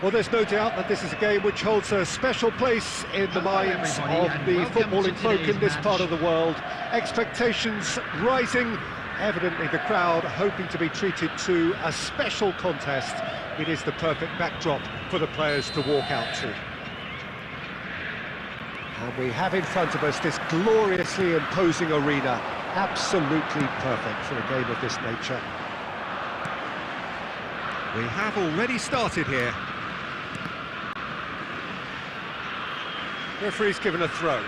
Well, there's no doubt that this is a game which holds a special place in the minds of the footballing folk in this part of the world. Expectations rising, evidently the crowd hoping to be treated to a special contest. It is the perfect backdrop for the players to walk out to. And we have in front of us this gloriously imposing arena, absolutely perfect for a game of this nature. We have already started here. Referee's given a throw.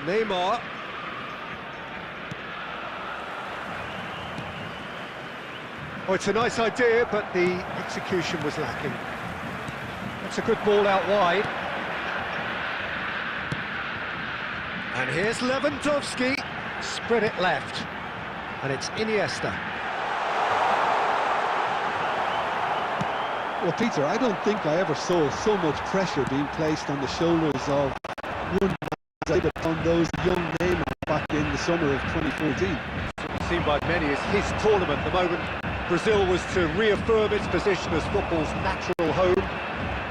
Neymar. Oh, it's a nice idea, but the execution was lacking. That's a good ball out wide. And here's Lewandowski. Spread it left. And it's Iniesta. Well, Peter, I don't think I ever saw so much pressure being placed on the shoulders of one man upon those young Neymar back in the summer of 2014. Seen by many as his tournament. The moment Brazil was to reaffirm its position as football's natural home.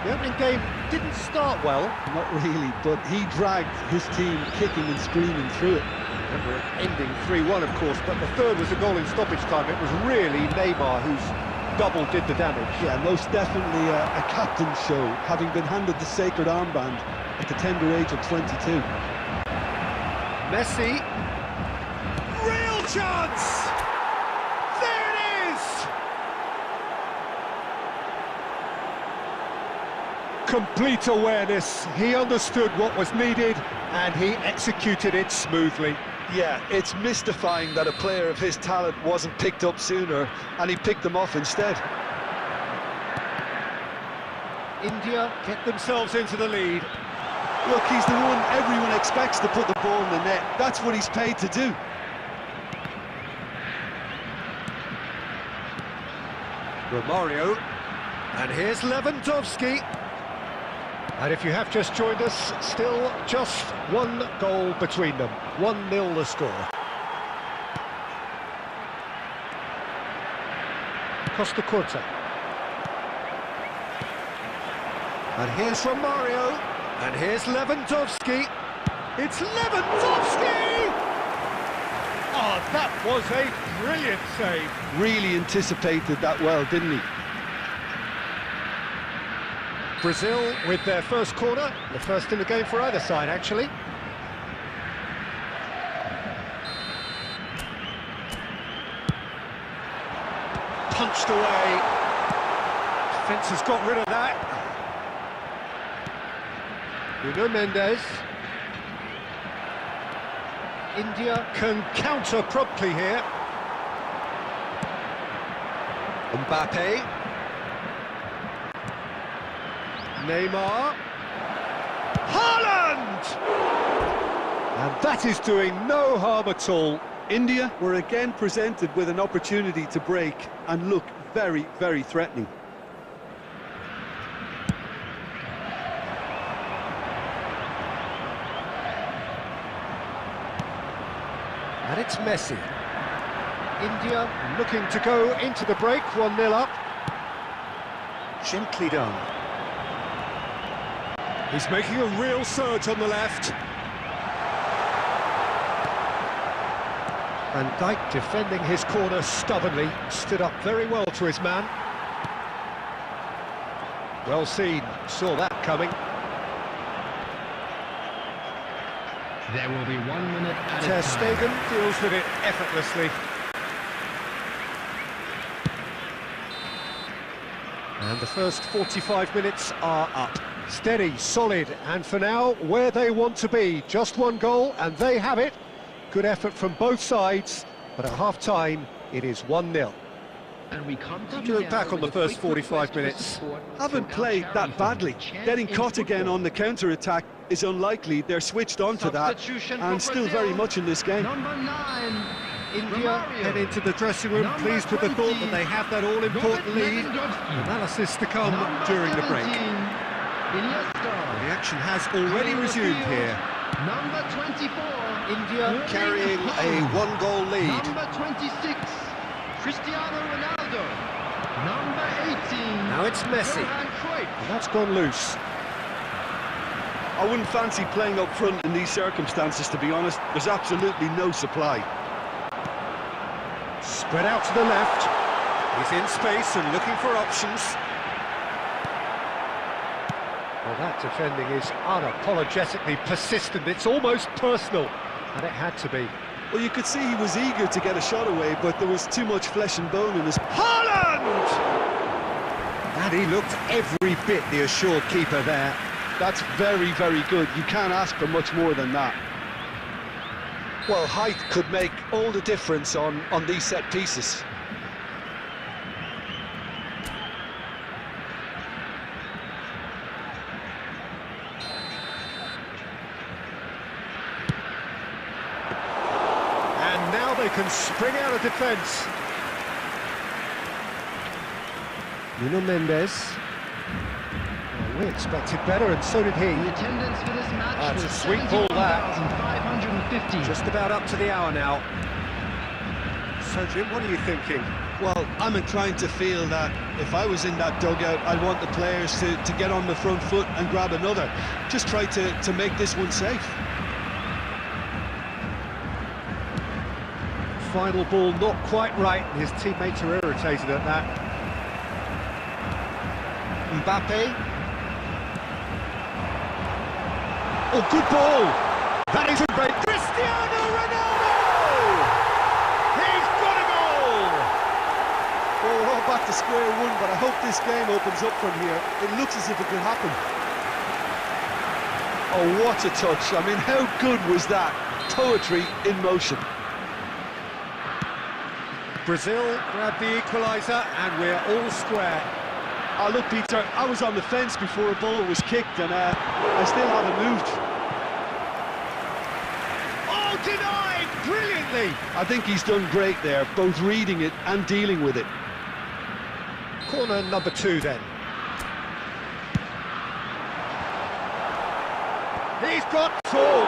The opening game didn't start well. Not really, but he dragged his team kicking and screaming through it. Remember it ending 3-1, of course, but the third was a goal in stoppage time. It was really Neymar who's double did the damage. Yeah, most definitely a captain's show, having been handed the sacred armband at the tender age of 22. Messi. Real chance! There it is! Complete awareness. He understood what was needed and he executed it smoothly. Yeah, it's mystifying that a player of his talent wasn't picked up sooner, and he picked them off instead. India get themselves into the lead. Look, he's the one everyone expects to put the ball in the net. That's what he's paid to do. Romario. And here's Lewandowski. And if you have just joined us, still just one goal between them. 1-0 the score. Costa Curta. And here's Romario. And here's Lewandowski. It's Lewandowski! Oh, that was a brilliant save. Really anticipated that well, didn't he? Brazil with their first corner, the first in the game for either side, actually. Punched away. Defence has got rid of that. Nuno Mendes. India can counter promptly here. Mbappe. Neymar. Haaland! And that is doing no harm at all. India were again presented with an opportunity to break and look very, very threatening. And it's Messi. India looking to go into the break, 1-0 up. Gently done. He's making a real surge on the left. Van Dijk defending his corner stubbornly, stood up very well to his man. Well seen, saw that coming. There will be 1 minute at Ter a time. Stegen deals with it effortlessly. And the first 45 minutes are up. Steady, solid, and for now, where they want to be. Just one goal, and they have it. Good effort from both sides, but at half-time, it is 1-0. And we come to To look back on the first 45 minutes. Haven't played that badly. Getting caught again on the counter-attack is unlikely. They're switched on to that, and still very much in this game. Number 9, India head into the dressing room, pleased with the thought that they have that all-important lead. Analysis to come during the break. The action has already resumed here. Number 24. India carrying a one-goal lead. Number 26. Cristiano Ronaldo. Number 18. Now it's Messi. And that's gone loose. I wouldn't fancy playing up front in these circumstances, to be honest. There's absolutely no supply. Spread out to the left. He's in space and looking for options. Well, that defending is unapologetically persistent. It's almost personal, and it had to be. Well, you could see he was eager to get a shot away, but there was too much flesh and bone in his... Haaland! And he looked every bit the assured keeper there. That's very, very good. You can't ask for much more than that. Well, height could make all the difference on these set pieces. And now they can spring out of defence. Nuno Mendes. Well, we expected better, and so did he. The attendance for this match It's was a sweet ball, that. 71,550. Just about up to the hour now. So, Jim, what are you thinking? Well, I'm inclined to feel that if I was in that dugout, I'd want the players to get on the front foot and grab another. Just try to make this one safe. Final ball not quite right, and his teammates are irritated at that. Mbappe. Oh, good ball! That is a great... Cristiano Ronaldo! He's got a goal! Well, we're all back to square one, but I hope this game opens up from here. It looks as if it could happen. Oh, what a touch. I mean, how good was that? Poetry in motion. Brazil grabbed the equaliser, and we're all square. Oh, look, Peter, I was on the fence before a ball was kicked, and I still haven't moved. Oh, denied! Brilliantly! I think he's done great there, both reading it and dealing with it. Corner number 2, then. He's got all.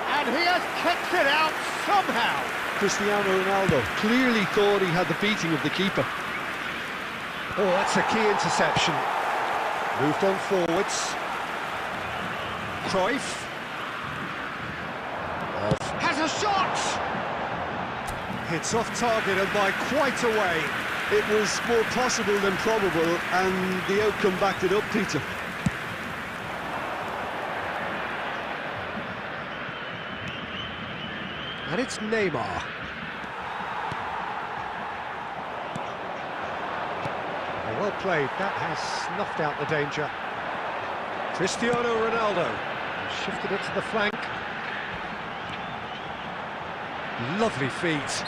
And he has kept it out somehow. Cristiano Ronaldo clearly thought he had the beating of the keeper. Oh, that's a key interception. Moved on forwards. Cruyff. Has a shot! Hits off target and by quite a way. It was more possible than probable, and the outcome backed it up, Peter. And it's Neymar. Well played, that has snuffed out the danger. Cristiano Ronaldo shifted it to the flank. Lovely feet.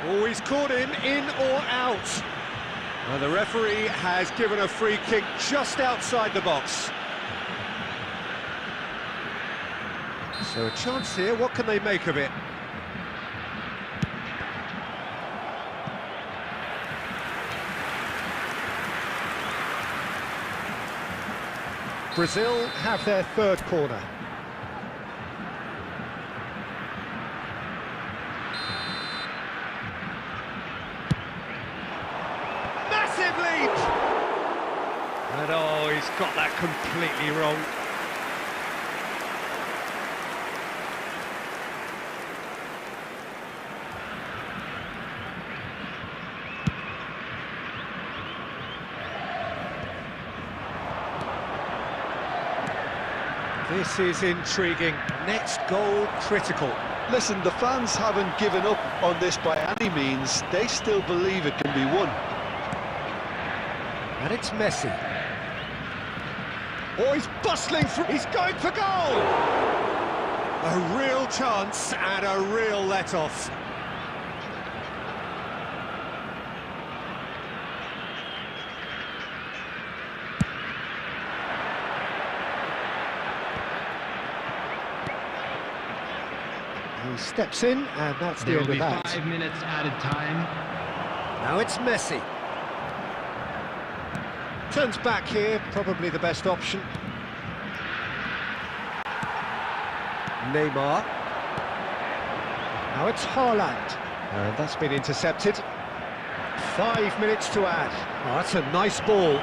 Oh, he's caught him in or out. And the referee has given a free kick just outside the box. So a chance here, what can they make of it? Brazil have their third corner. Massive leap! And oh, he's got that completely wrong. This is intriguing. Next goal critical. Listen, the fans haven't given up on this by any means. They still believe it can be won. And it's Messi. Oh, he's bustling through. He's going for goal. A real chance and a real let-off. He steps in, and that's the There end will of be that. 5 minutes added time. Now it's Messi. Turns back here, probably the best option. Neymar. Now it's Haaland. And that's been intercepted. 5 minutes to add. Oh, that's a nice ball.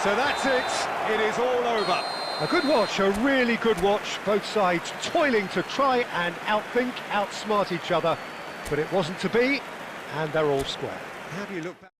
So that's it. It is all over. A good watch, a really good watch. Both sides toiling to try and outthink, outsmart each other. But it wasn't to be, and they're all square. How do you look back?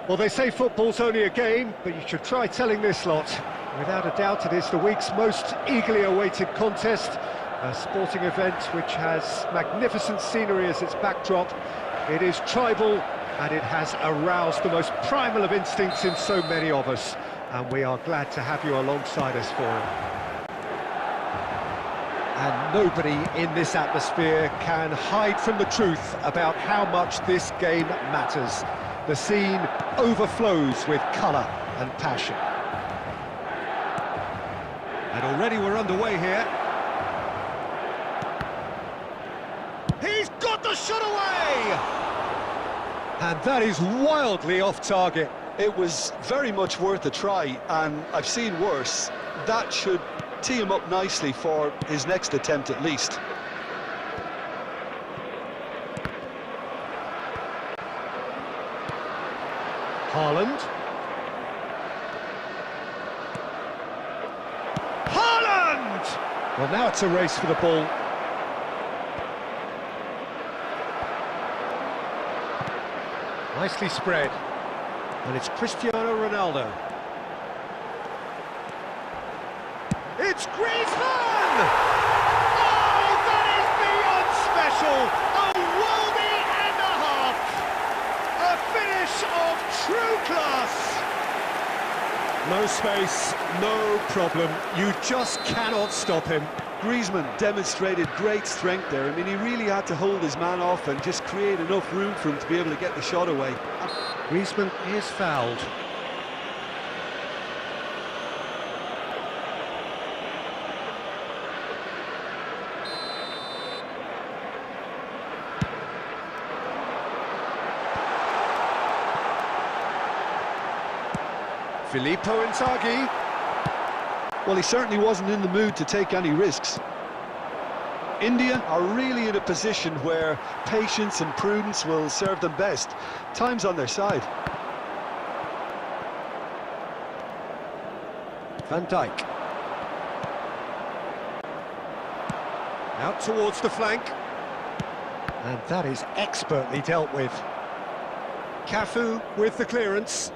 Well, they say football's only a game, but you should try telling this lot. Without a doubt, it is the week's most eagerly awaited contest, a sporting event which has magnificent scenery as its backdrop. It is tribal, and it has aroused the most primal of instincts in so many of us, and we are glad to have you alongside us for it. And nobody in this atmosphere can hide from the truth about how much this game matters. The scene overflows with colour and passion. And already we're underway here. He's got the shot away! And that is wildly off target. It was very much worth a try, and I've seen worse. That should tee him up nicely for his next attempt at least. Haaland. Haaland! Well, now it's a race for the ball. Nicely spread. And it's Cristiano Ronaldo. It's Griezmann! Oh, that is beyond special! A worldie and a half! A finish of true class! No space, no problem. You just cannot stop him. Griezmann demonstrated great strength there. I mean, he really had to hold his man off and just create enough room for him to be able to get the shot away. Griezmann is fouled. Filippo Inzaghi. Well, he certainly wasn't in the mood to take any risks. India are really in a position where patience and prudence will serve them best. Time's on their side. Van Dijk. Out towards the flank. And that is expertly dealt with. Cafu with the clearance.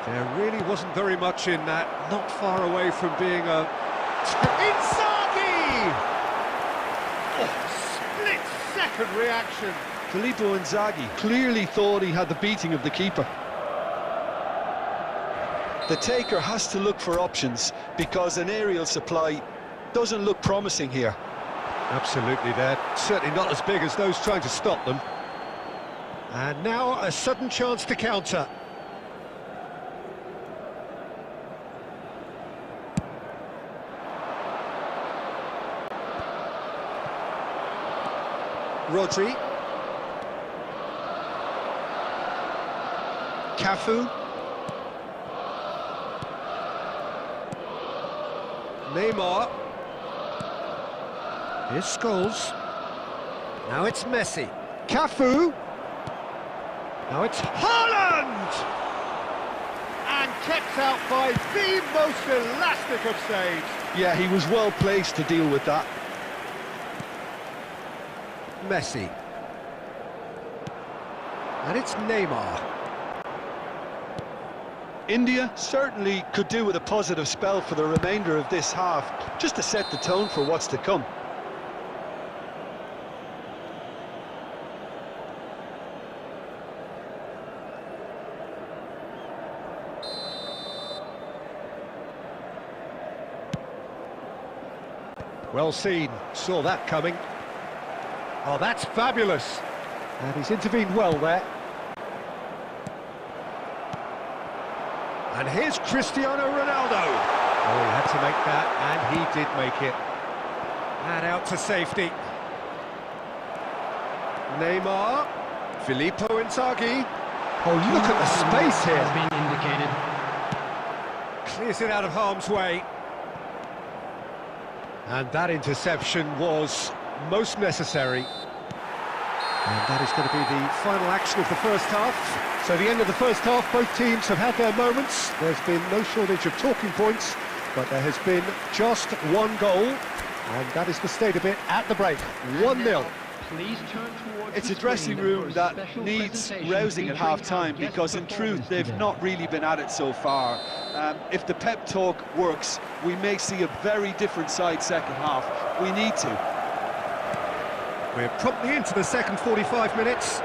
There really wasn't very much in that, not far away from being a... Inzaghi! Oh, split-second reaction. Filippo Inzaghi clearly thought he had the beating of the keeper. The taker has to look for options because an aerial supply doesn't look promising here. Absolutely, they're certainly not as big as those trying to stop them. And now a sudden chance to counter. Rodri. Cafu. Neymar. Here's Scholes. Now it's Messi. Cafu. Now it's Haaland! And kept out by the most elastic of saves. Yeah, he was well placed to deal with that. Messi. And it's Neymar. India certainly could do with a positive spell for the remainder of this half, just to set the tone for what's to come. Well seen, saw that coming. Oh, that's fabulous. And he's intervened well there. And here's Cristiano Ronaldo. Oh, he had to make that, and he did make it. And out to safety. Neymar. Filippo Inzaghi. Oh, look at the space here. Has been indicated. Clears it out of harm's way. And that interception was most necessary. And that is going to be the final action of the first half. So the end of the first half, both teams have had their moments. There's been no shortage of talking points, but there has been just one goal, and that is the state of it at the break. 1-0. Please turn towards It's the a dressing screen room for a that special needs presentation rousing at featuring half-time our guest because in truth performers they've today. not really been at it so far. If the pep talk works, we may see a very different side second half. We need to. We're promptly into the second 45 minutes.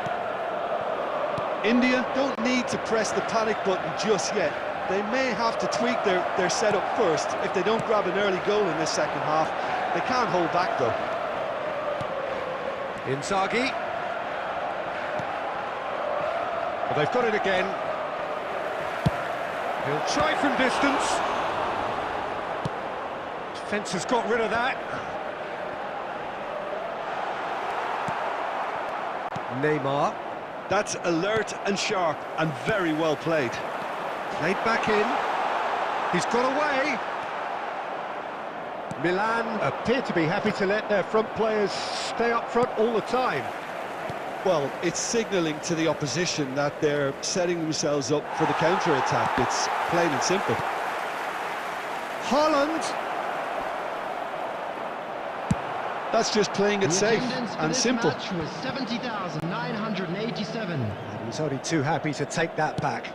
India don't need to press the panic button just yet. They may have to tweak their setup first if they don't grab an early goal in this second half. They can't hold back though. Inzaghi. Well, they've got it again. He'll try from distance. Defence has got rid of that. Neymar. That's alert and sharp and very well played. Played back in. He's got away. Milan appear to be happy to let their front players stay up front all the time. Well, it's signalling to the opposition that they're setting themselves up for the counter-attack. It's plain and simple. Haaland. That's just playing it The safe attendance for and this simple. match was 70,987. And he's only too happy to take that back.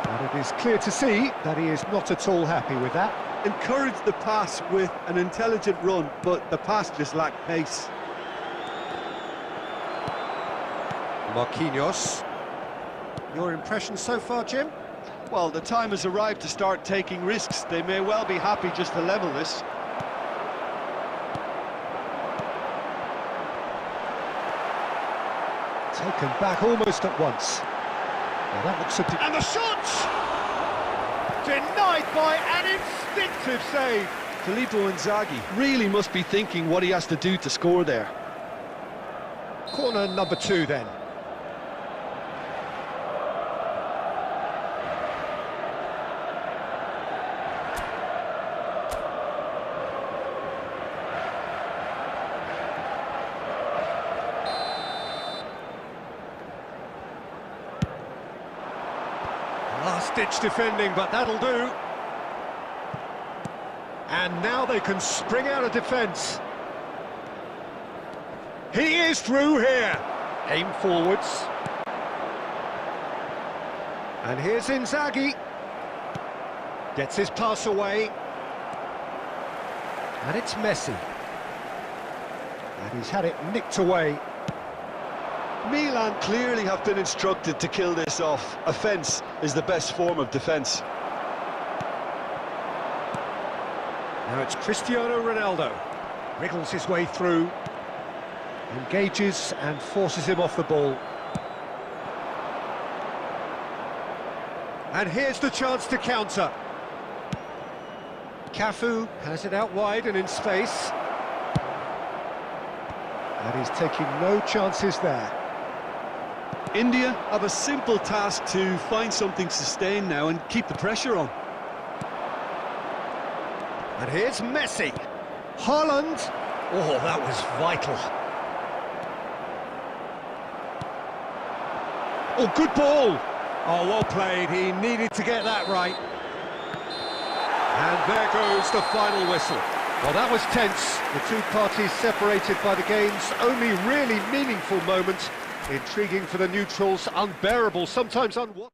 And it is clear to see that he is not at all happy with that. Encouraged the pass with an intelligent run, but the pass just lacked pace. Marquinhos. Your impression so far, Jim? Well, the time has arrived to start taking risks. They may well be happy just to level this. Taken back almost at once. Well, that looks and the shot! Denied by an instinctive save. Filippo Inzaghi really must be thinking what he has to do to score there. Corner number 2 then. Last-ditch defending, but that'll do. And now they can spring out of defence. He is through here. Aim forwards. And here's Inzaghi. Gets his pass away. And it's Messi. And he's had it nicked away. Milan clearly have been instructed to kill this off. Offence is the best form of defence. Now it's Cristiano Ronaldo. Wriggles his way through. Engages and forces him off the ball. And here's the chance to counter. Cafu has it out wide and in space. And he's taking no chances there. India have a simple task to find something sustained now and keep the pressure on. And here's Messi. Haaland. Oh, that was vital. Oh, good ball. Oh, well played. He needed to get that right. And there goes the final whistle. Well, that was tense. The two parties separated by the game's only really meaningful moment. Intriguing for the neutrals, unbearable, sometimes unwatchable.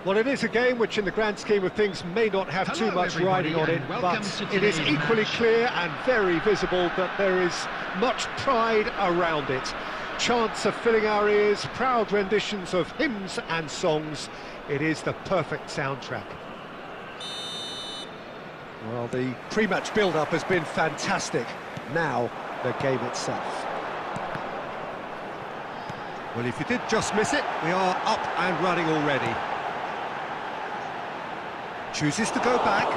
Well, it is a game which in the grand scheme of things may not have too much riding on it, but it is equally clear and very visible that there is much pride around it. Chants are filling our ears, proud renditions of hymns and songs. It is the perfect soundtrack. Well, the pre-match build-up has been fantastic. Now, the game itself. Well, if you did just miss it, we are up and running already. Chooses to go back.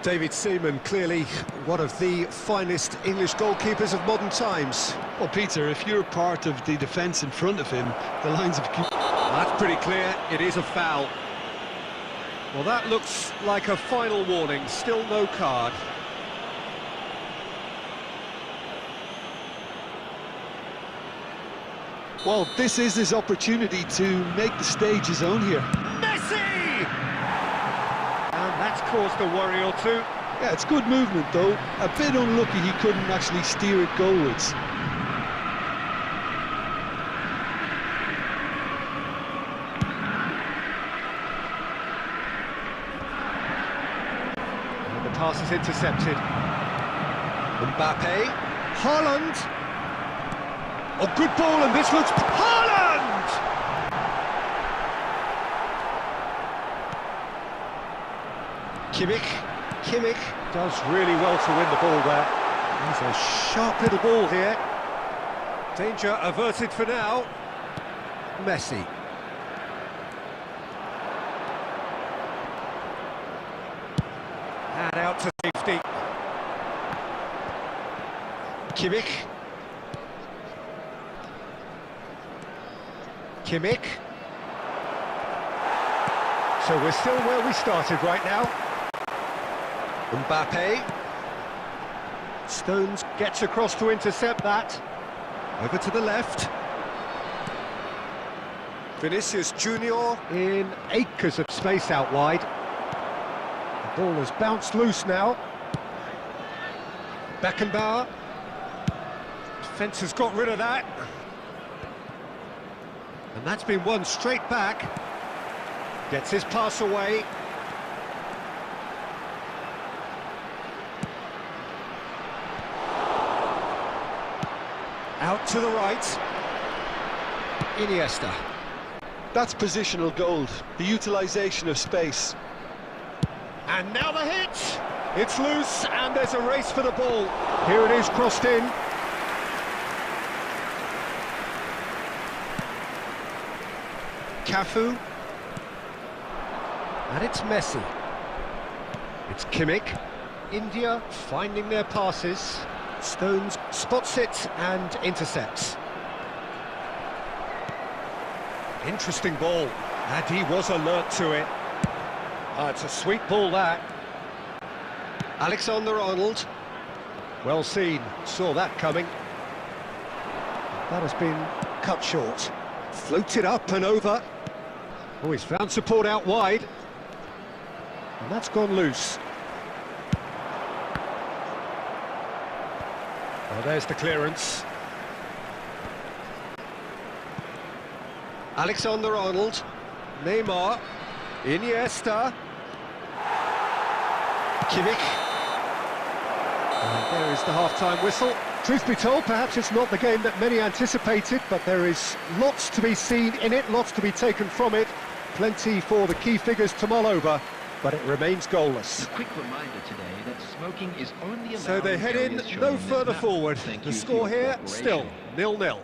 David Seaman, clearly one of the finest English goalkeepers of modern times. Well, Peter, if you're part of the defence in front of him, the lines of... That's pretty clear, it is a foul. Well, that looks like a final warning, still no card. Well, this is his opportunity to make the stage his own here. Messi! And that's caused a worry or two. Yeah, it's good movement, though. A bit unlucky he couldn't actually steer it goalwards. And the pass is intercepted. Mbappe. Haaland. Oh, good ball, and this looks... Haaland! Kimmich does really well to win the ball there. He's a sharp little ball here. Danger averted for now. Messi. And out to safety. Kimmich. So we're still where we started right now. Mbappe. Stones gets across to intercept that. Over to the left. Vinicius Junior in acres of space out wide. The ball has bounced loose now. Beckenbauer. Defence has got rid of that. And that's been won straight back. Gets his pass away. Out to the right. Iniesta. That's positional gold, the utilisation of space. And now the hit! It's loose, and there's a race for the ball. Here it is, crossed in. Cafu. And it's Messi. It's Kimmich. India finding their passes. Stones spots it and intercepts. Interesting ball, and he was alert to it. It's a sweet ball, that. Alexander-Arnold. Well seen, saw that coming. That has been cut short. Floated up and over. Oh, he's found support out wide. And that's gone loose. Well, there's the clearance. Alexander-Arnold. Neymar. Iniesta. Kimmich. And there is the half-time whistle. Truth be told, perhaps it's not the game that many anticipated, but there is lots to be seen in it, lots to be taken from it. Plenty for the key figures to mull over, but it remains goalless. A quick reminder today that smoking is only allowed. So they head in no further forward. The score here, still 0-0.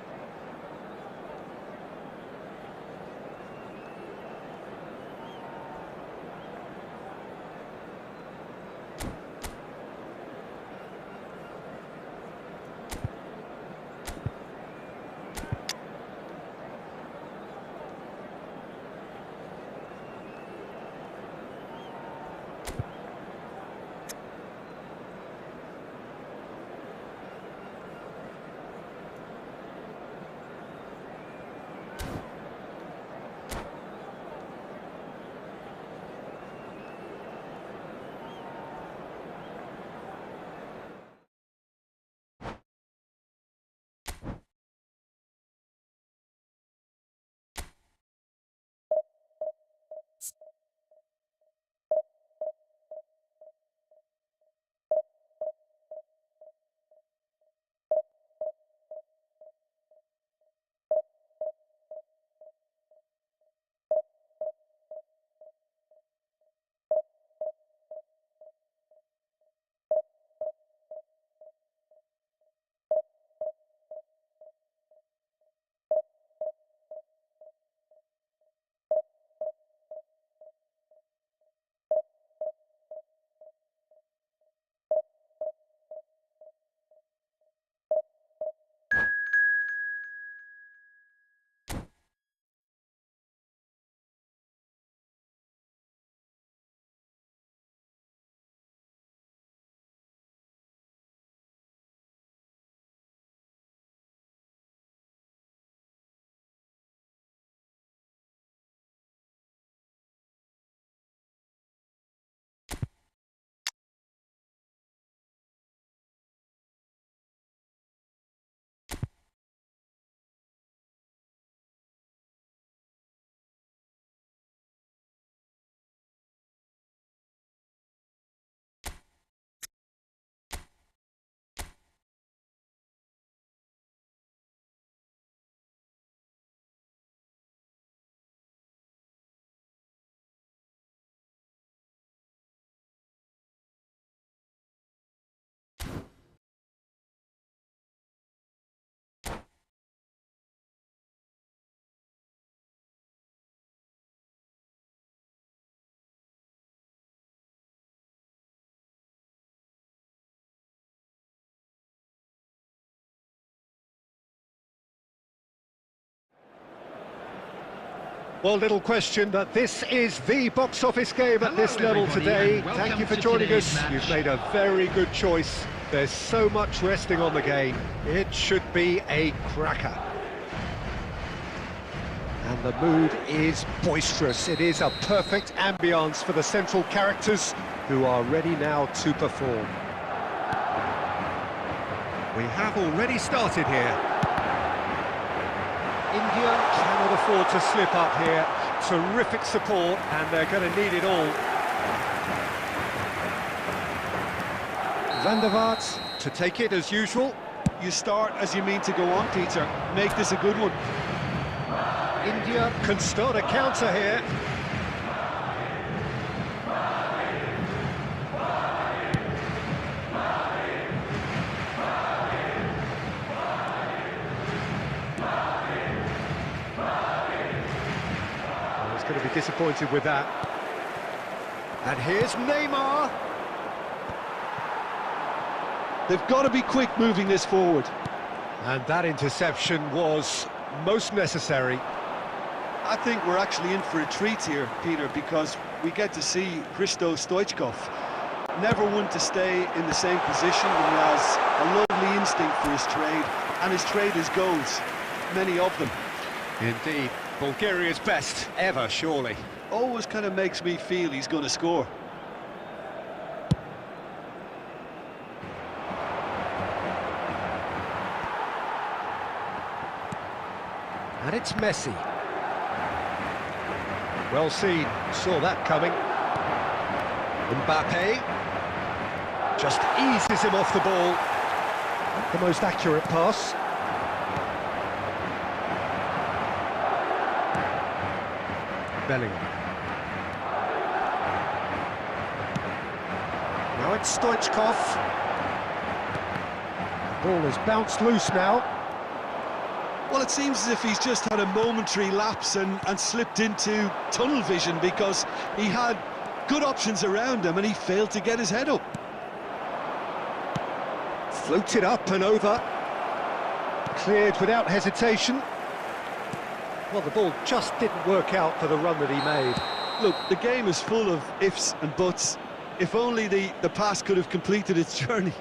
Well, little question that this is the box office game at this level today. Thank you for joining us. You've made a very good choice. There's so much resting on the game. It should be a cracker. And the mood is boisterous. It is a perfect ambience for the central characters who are ready now to perform. We have already started here. India cannot afford to slip up here. Terrific support, and they're going to need it all. Van der Vaart to take it as usual. You start as you mean to go on, Peter. Make this a good one. India can start a counter here. Going to be disappointed with that. And here's Neymar. They've got to be quick moving this forward. And that interception was most necessary. I think we're actually in for a treat here, Peter, because we get to see Hristo Stoichkov. Never one to stay in the same position, but he has a lovely instinct for his trade, and his trade is goals, many of them. Indeed. Bulgaria's best ever, surely. Always kind of makes me feel he's going to score. And it's Messi. Well seen, saw that coming. Mbappe just eases him off the ball. Not the most accurate pass. Bellingham. Now it's Stoichkov. The ball has bounced loose now. Well, it seems as if he's just had a momentary lapse and slipped into tunnel vision, because he had good options around him and he failed to get his head up. Floated up and over. Cleared without hesitation. Well, the ball just didn't work out for the run that he made. Look, the game is full of ifs and buts. If only the pass could have completed its journey.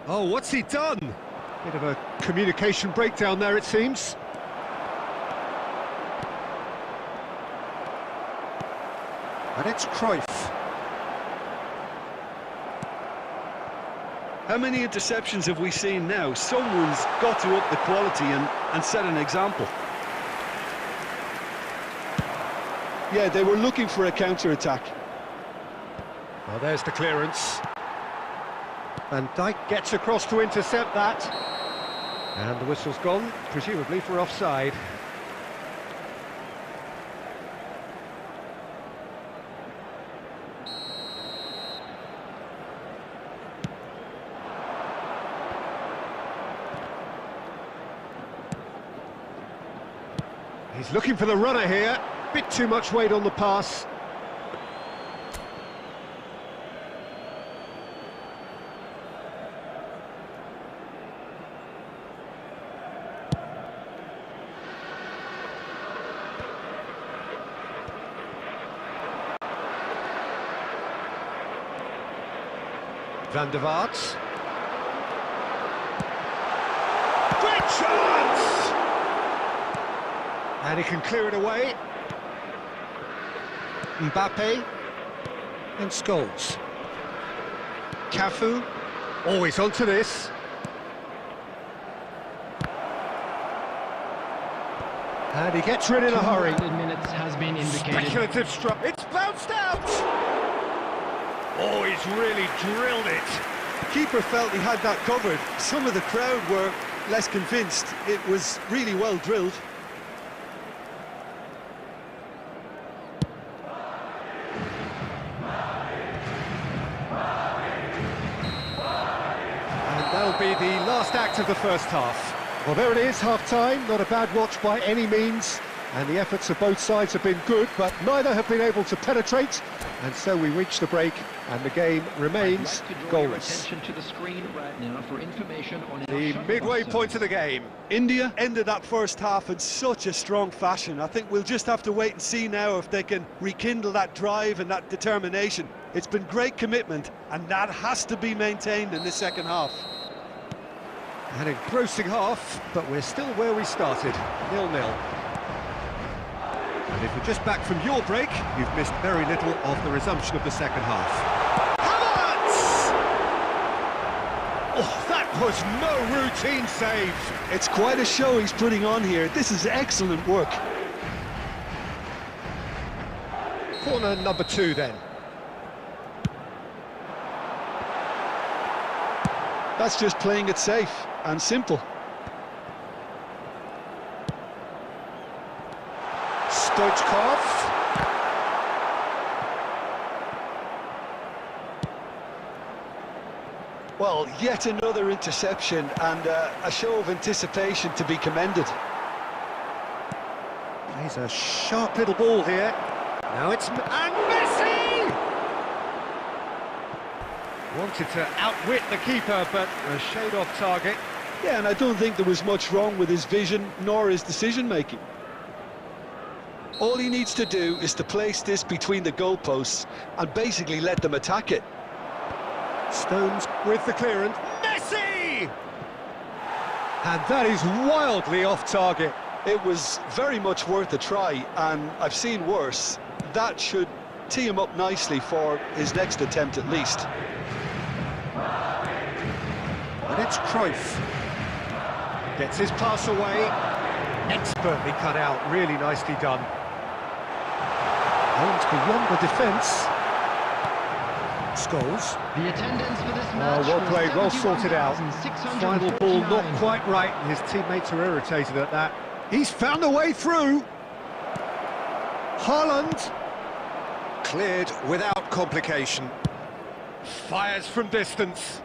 Oh, what's he done? Bit of a communication breakdown there, it seems. And it's Cruyff. How many interceptions have we seen now? Someone's got to up the quality and set an example. Yeah, they were looking for a counter-attack. Well, there's the clearance. Van Dijk gets across to intercept that. And the whistle's gone, presumably for offside. He's looking for the runner here. Bit too much weight on the pass. Van der Vaart. Great chance! And he can clear it away. Mbappe and Scholes. Cafu. Always onto this. And he gets rid in a hurry. Minutes has been indicated. Speculative struck. It's bounced out! Oh, he's really drilled it. The keeper felt he had that covered. Some of the crowd were less convinced. It was really well drilled. And that'll be the last act of the first half. Well, there it is, half-time. Not a bad watch by any means. And the efforts of both sides have been good, but neither have been able to penetrate. And so we reach the break, and the game remains goalless. The midway point of the game. India ended that first half in such a strong fashion. I think we'll just have to wait and see now if they can rekindle that drive and that determination. It's been great commitment, and that has to be maintained in the second half. An engrossing half, but we're still where we started, 0-0. And if you're just back from your break, you've missed very little of the resumption of the second half. Havertz! Oh, that was no routine save. It's quite a show he's putting on here. This is excellent work. Corner number 2 then. That's just playing it safe and simple. Stoichkov. Well, yet another interception and a show of anticipation to be commended. Plays a sharp little ball here. Now it's... and Messi! Wanted to outwit the keeper, but a shade off target. Yeah, and I don't think there was much wrong with his vision nor his decision-making. All he needs to do is to place this between the goalposts and basically let them attack it. Stones with the clearance. Messi! And that is wildly off target. It was very much worth a try, and I've seen worse. That should tee him up nicely for his next attempt at least. And it's Cruyff. Gets his pass away. Expertly cut out, really nicely done. Aims beyond the defence. Scholes. The attendance for this match Well played, well sorted out. Final ball not 71,649. quite right, and his teammates are irritated at that. He's found a way through. Haaland. Cleared without complication. Fires from distance.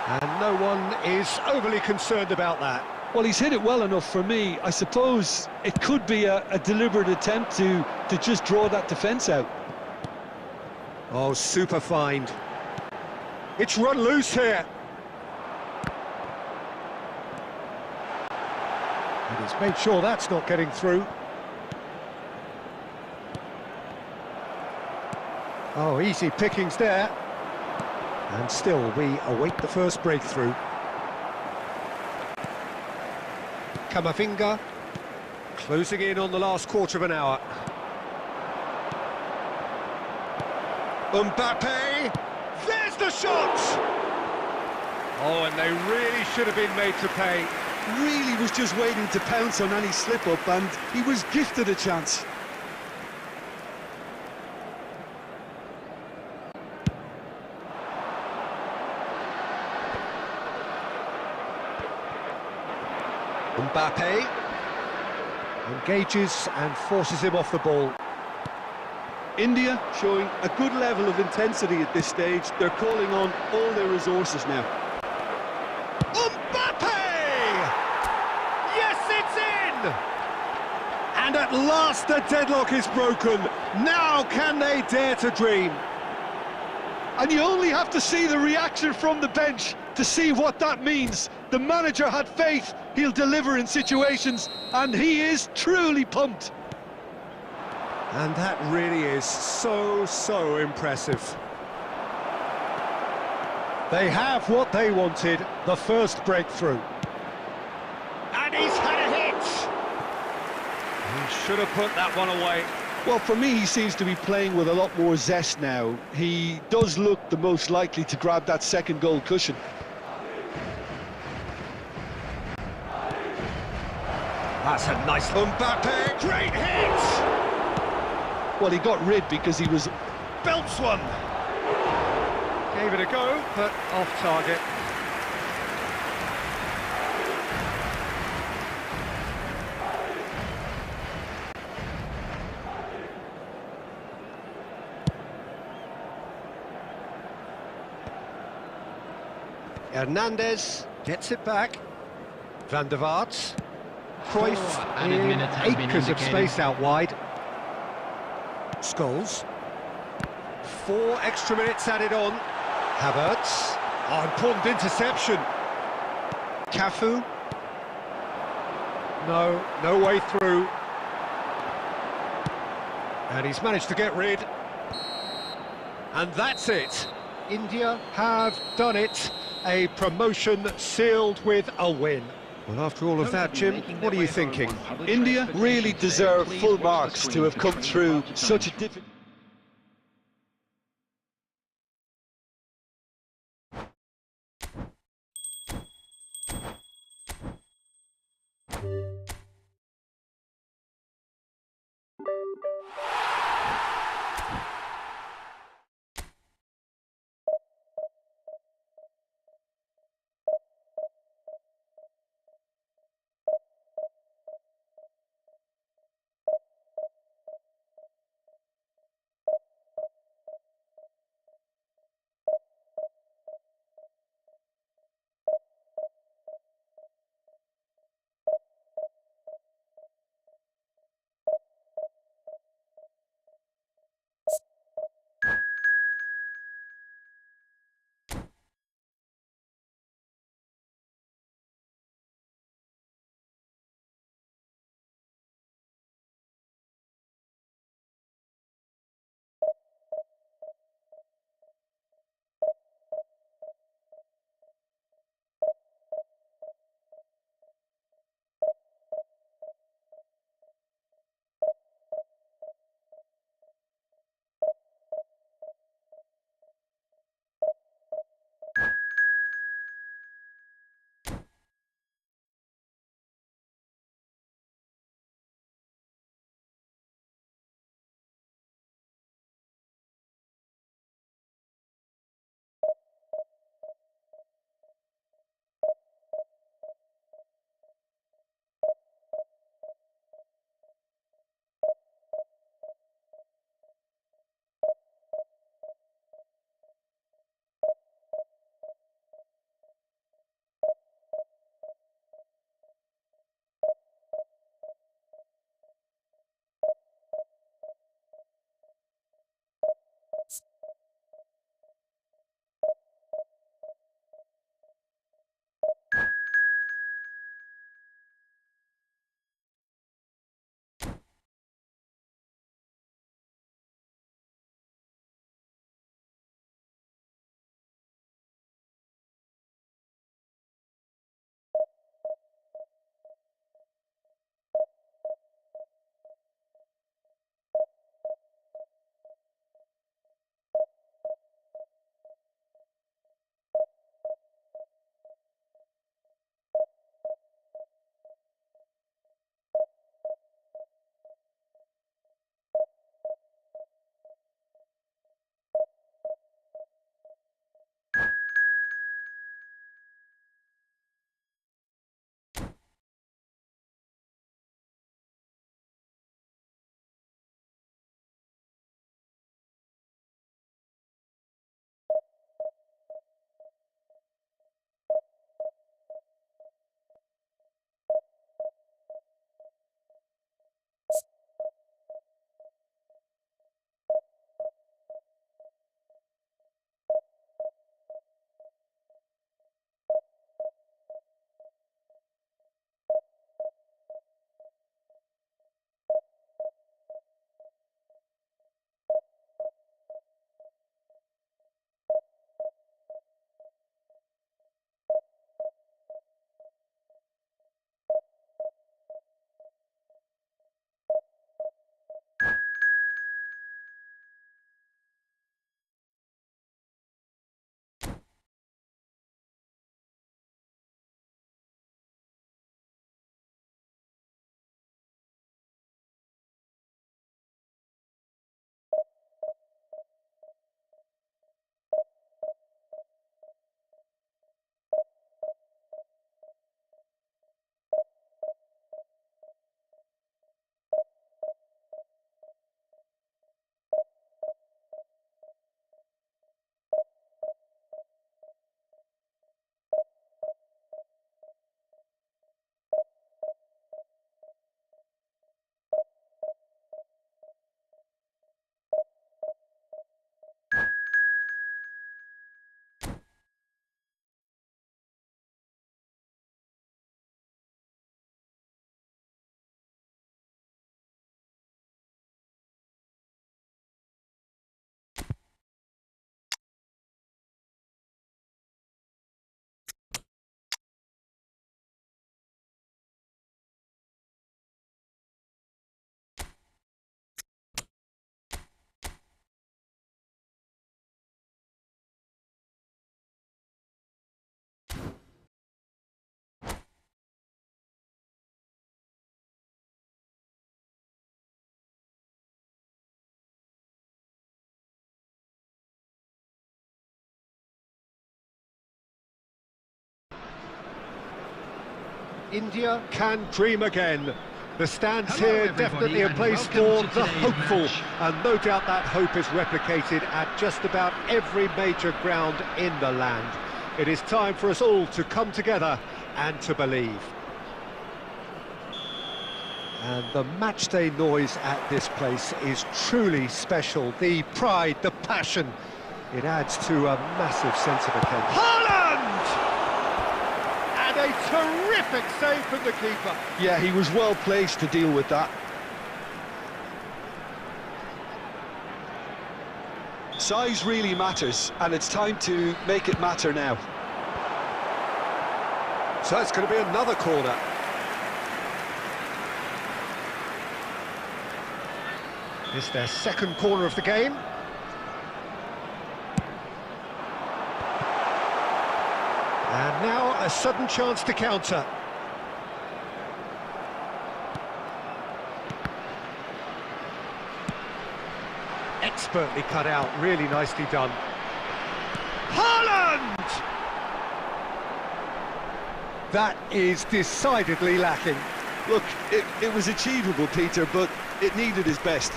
And no one is overly concerned about that. Well, he's hit it well enough for me. I suppose it could be a deliberate attempt to just draw that defence out. Oh, super find. It's run loose here. And he's made sure that's not getting through. Oh, easy pickings there. And still, we await the first breakthrough. Camavinga, closing in on the last quarter of an hour. Mbappe, there's the shot! Oh, and they really should have been made to pay. Really was just waiting to pounce on any slip-up, and he was gifted a chance. Mbappe engages and forces him off the ball. India showing a good level of intensity at this stage. They're calling on all their resources now. Mbappe! Yes, it's in! And at last the deadlock is broken. Now can they dare to dream? And you only have to see the reaction from the bench to see what that means. The manager had faith he'll deliver in situations, and he is truly pumped. And that really is so impressive. They have what they wanted, the first breakthrough. And he's had a hit! He should have put that one away. Well, for me, he seems to be playing with a lot more zest now. He does look the most likely to grab that second goal cushion. That's a nice Mbappe, great hit! Well, he got rid because he was... Belts one! Gave it a go, but off target. Hernandez gets it back. Van der Vaart. Cruyff 4 added in minutes has been acres of indicated. space out wide. Scholes. 4 extra minutes added on. Havertz. Oh, important interception. Cafu. No way through. And he's managed to get rid. And that's it. India have done it. A promotion sealed with a win. Well, after all of that, Jim, what are you thinking? India really deserve full marks to have come through such a difficult... India can dream again. The stands Hello, here everybody, definitely a and place welcome for to the today's hopeful, match. and no doubt that hope is replicated at just about every major ground in the land. It is time for us all to come together and to believe. And the matchday noise at this place is truly special. The pride, the passion, it adds to a massive sense of occasion. Haaland! And a terrific save from the keeper. Yeah, he was well placed to deal with that. Size really matters, and it's time to make it matter now. So it's going to be another corner. It's their second corner of the game. And now a sudden chance to counter. Expertly cut out, really nicely done. Haaland! That is decidedly lacking. Look, it was achievable, Peter, but it needed his best.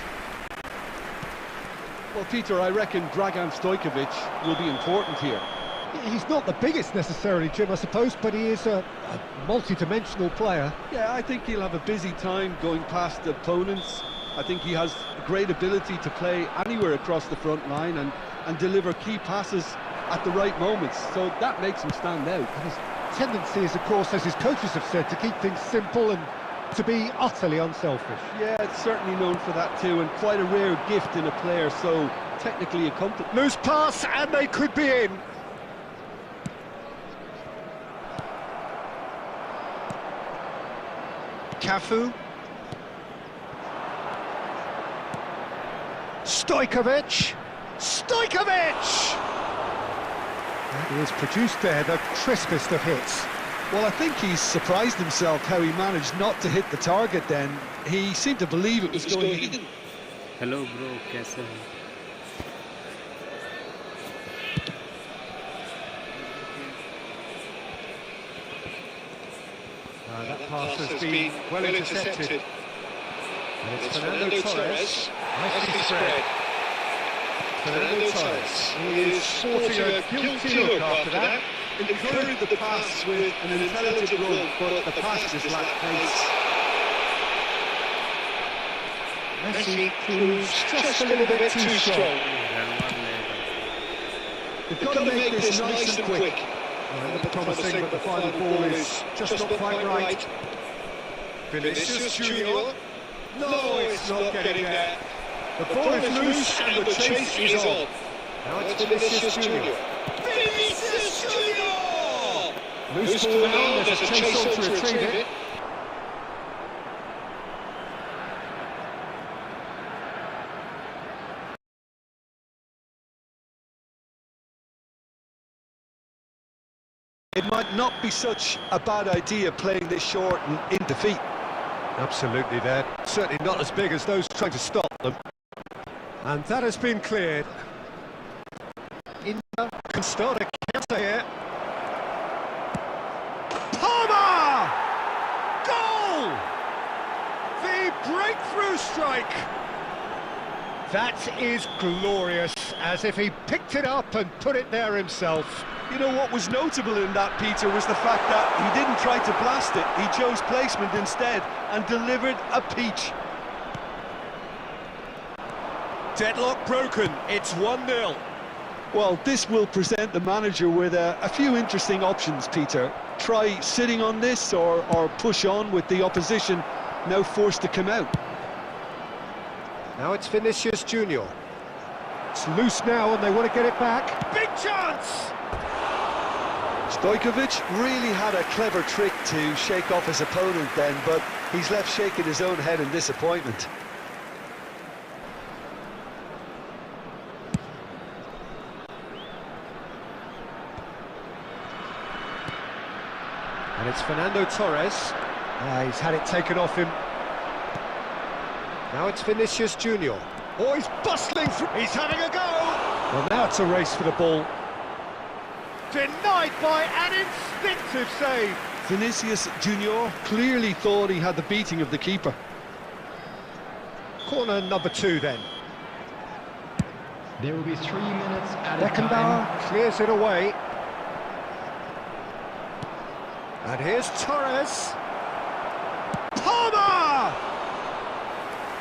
Well, Peter, I reckon Dragan Stojkovic will be important here. He's not the biggest necessarily, Jim, I suppose, but he is a multi-dimensional player. Yeah, I think he'll have a busy time going past the opponents. I think he has a great ability to play anywhere across the front line and deliver key passes at the right moments, so that makes him stand out. And his tendency is, of course, as his coaches have said, to keep things simple and to be utterly unselfish. Yeah, it's certainly known for that too, and quite a rare gift in a player so technically accomplished. Loose pass, and they could be in. Cafu. Stojkovic! That is produced there, the crispest of hits. Well, I think he's surprised himself how he managed not to hit the target then. He seemed to believe it was going in. Hello bro कैसे हो That pass has been well intercepted. And it's Fernando Torres. Nicely spread. Fernando Torres. He is sporting a guilty look after that. Included the pass with an intelligent run, but the pass just lacked pace. Messi proves just a little bit too strong. They've got to make this nice and quick. Well, it looked promising, but the final ball is just not quite right. Vinicius Junior. No, it's not getting there. The ball is loose and the chase is on. Now it's Vinicius Junior. Vinicius Junior! Loose ball now, there's a chase on to retrieve it. It might not be such a bad idea playing this short and in defeat. Absolutely, they're certainly not as big as those trying to stop them. And that has been cleared. India can start a counter here. Palmer! Goal! The breakthrough strike! That is glorious, as if he picked it up and put it there himself. You know what was notable in that, Peter, was the fact that he didn't try to blast it. He chose placement instead and delivered a peach. Deadlock broken, it's 1-0. Well, this will present the manager with a few interesting options, Peter. Try sitting on this or push on with the opposition now forced to come out. Now it's Vinicius Junior. It's loose now and they want to get it back. Big chance! Stojkovic really had a clever trick to shake off his opponent then, but he's left shaking his own head in disappointment. And it's Fernando Torres. He's had it taken off him. Now it's Vinicius Junior. Oh, he's bustling through. He's having a go. Well, now it's a race for the ball. Denied by an instinctive save. Vinicius Junior clearly thought he had the beating of the keeper. Corner number 2 then. There will be 3 minutes added Beckenbauer time. clears it away. And here's Torres. Palmer!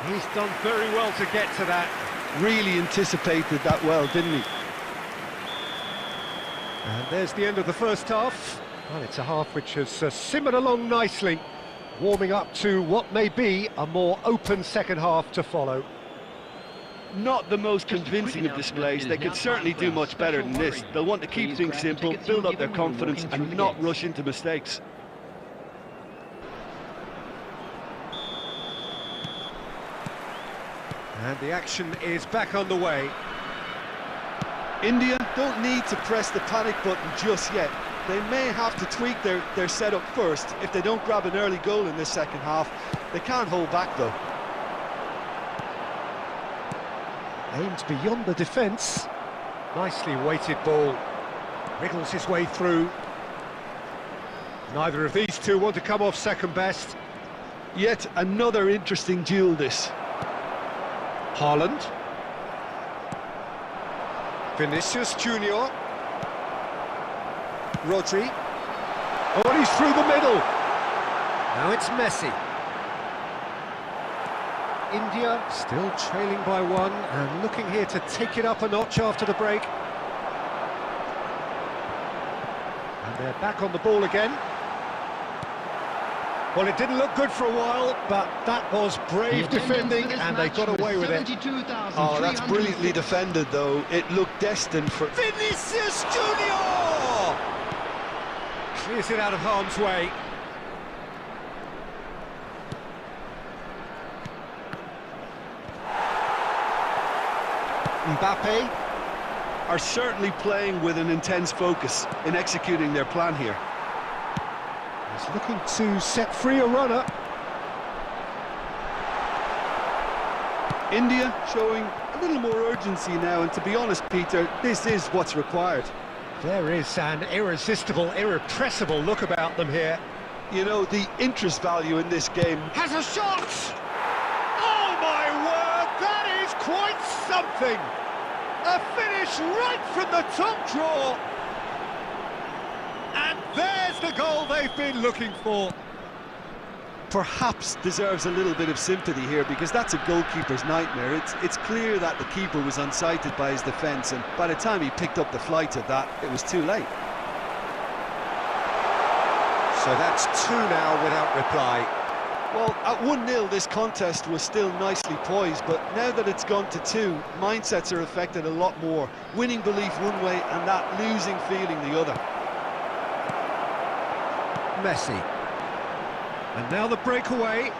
He's done very well to get to that. Really anticipated that well, didn't he? And there's the end of the first half. Well, it's a half which has simmered along nicely, warming up to what may be a more open second half to follow. Not the most convincing of displays. They could certainly do much better than this. They'll want to keep things simple, build up their confidence and not rush into mistakes. And the action is back underway. India don't need to press the panic button just yet. They may have to tweak their setup first if they don't grab an early goal in this second half. They can't hold back though. Aimed beyond the defence. Nicely weighted ball. Wriggles his way through. Neither of these two want to come off second best. Yet another interesting duel this. Haaland. Vinicius Junior. Rodri. Oh, and he's through the middle. Now it's Messi. India still trailing by 1 and looking here to take it up a notch after the break. And they're back on the ball again. Well, it didn't look good for a while, but that was brave defending and they got away with it. Oh, that's brilliantly defended though. It looked destined for... Vinicius Junior! Clears it out of harm's way. Mbappe are certainly playing with an intense focus in executing their plan here. He's looking to set free a runner. India showing a little more urgency now, and to be honest, Peter, this is what's required. There is an irresistible, irrepressible look about them here. You know, the interest value in this game... Has a shot! Oh my word, that is quite something! A finish right from the top draw! And there's the goal they've been looking for. Perhaps deserves a little bit of sympathy here, because that's a goalkeeper's nightmare. It's clear that the keeper was unsighted by his defence, and by the time he picked up the flight of that, it was too late. So that's 2 now without reply. Well, at 1-0 this contest was still nicely poised, but now that it's gone to 2, mindsets are affected a lot more. Winning belief one way and that losing feeling the other. Messi. And now the breakaway,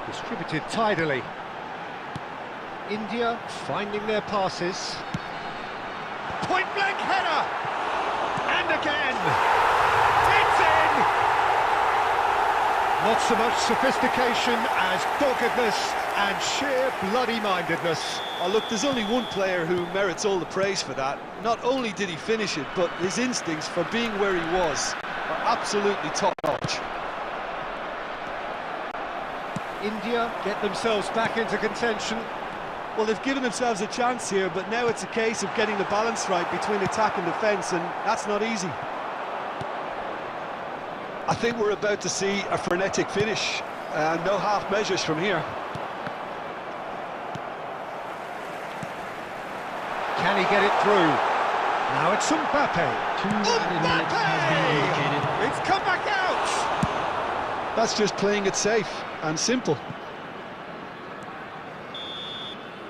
distributed tidily. India finding their passes. Point-blank header! And again! It's in! Not so much sophistication as doggedness and sheer bloody-mindedness. Oh, look, there's only one player who merits all the praise for that. Not only did he finish it, but his instincts for being where he was are absolutely top-notch. India get themselves back into contention. Well, they've given themselves a chance here, but now it's a case of getting the balance right between attack and defence, and that's not easy. I think we're about to see a frenetic finish, and no half measures from here. Can he get it through? Now it's Mbappe. Mbappe! It's come back out! That's just playing it safe and simple.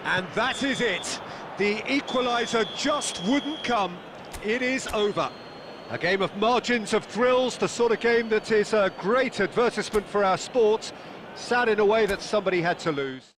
And that is it. The equaliser just wouldn't come. It is over. A game of margins, of thrills, the sort of game that is a great advertisement for our sport. Sad in a way that somebody had to lose.